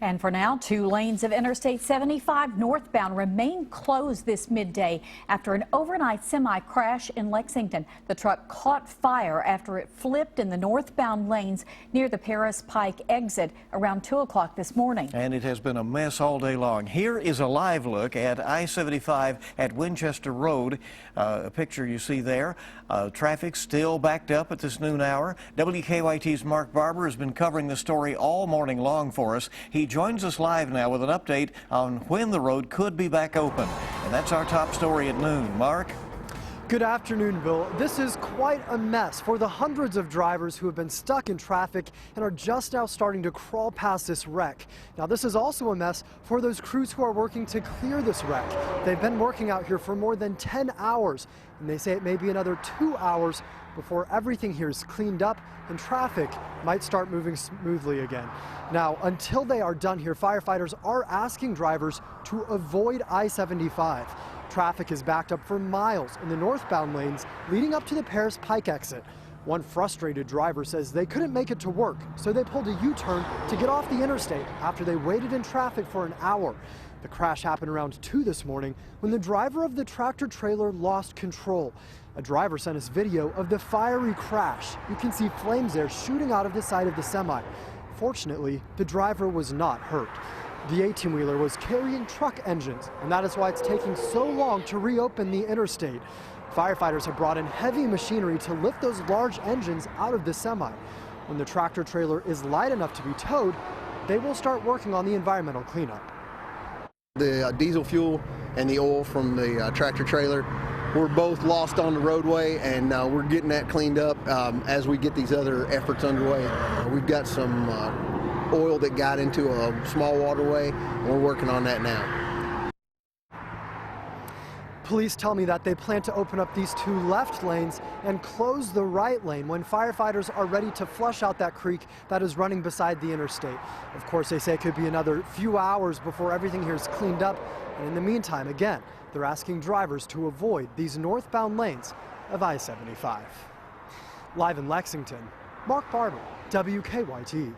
And for now, 2 lanes of Interstate 75 northbound remain closed this midday after an overnight semi crash in Lexington. The truck caught fire after it flipped in the northbound lanes near the Paris Pike exit around 2 o'clock this morning. And it has been a mess all day long. Here is a live look at I-75 at Winchester Road. A picture you see there. Traffic still backed up at this noon hour. WKYT's Mark Barber has been covering the story all morning long for us. He joins us live now with an update on when the road could be back open. And that's our top story at noon. Mark? Good afternoon, Bill. This is quite a mess for the hundreds of drivers who have been stuck in traffic and are just now starting to crawl past this wreck. Now, this is also a mess for those crews who are working to clear this wreck. They've been working out here for more than 10 hours, and they say it may be another 2 hours before everything here is cleaned up and traffic might start moving smoothly again. Now, until they are done here, firefighters are asking drivers to avoid I-75. Traffic is backed up for miles in the northbound lanes leading up to the Paris Pike exit. One frustrated driver says they couldn't make it to work, so they pulled a U-turn to get off the interstate after they waited in traffic for an hour. The crash happened around 2 this morning when the driver of the tractor trailer lost control. A driver sent us video of the fiery crash. You can see flames there shooting out of the side of the semi. Fortunately, the driver was not hurt. The 18-wheeler was carrying truck engines, and that is why it's taking so long to reopen the interstate. Firefighters have brought in heavy machinery to lift those large engines out of the semi. When the tractor trailer is light enough to be towed, they will start working on the environmental cleanup. The diesel fuel and the oil from the tractor trailer were both lost on the roadway, and we're getting that cleaned up as we get these other efforts underway. We've got some oil that got into a small waterway, and we're working on that now. Police tell me that they plan to open up these 2 left lanes and close the right lane when firefighters are ready to flush out that creek that is running beside the interstate. Of course, they say it could be another few hours before everything here is cleaned up. And in the meantime, again, they're asking drivers to avoid these northbound lanes of I-75. Live in Lexington, Mark Barber, WKYT.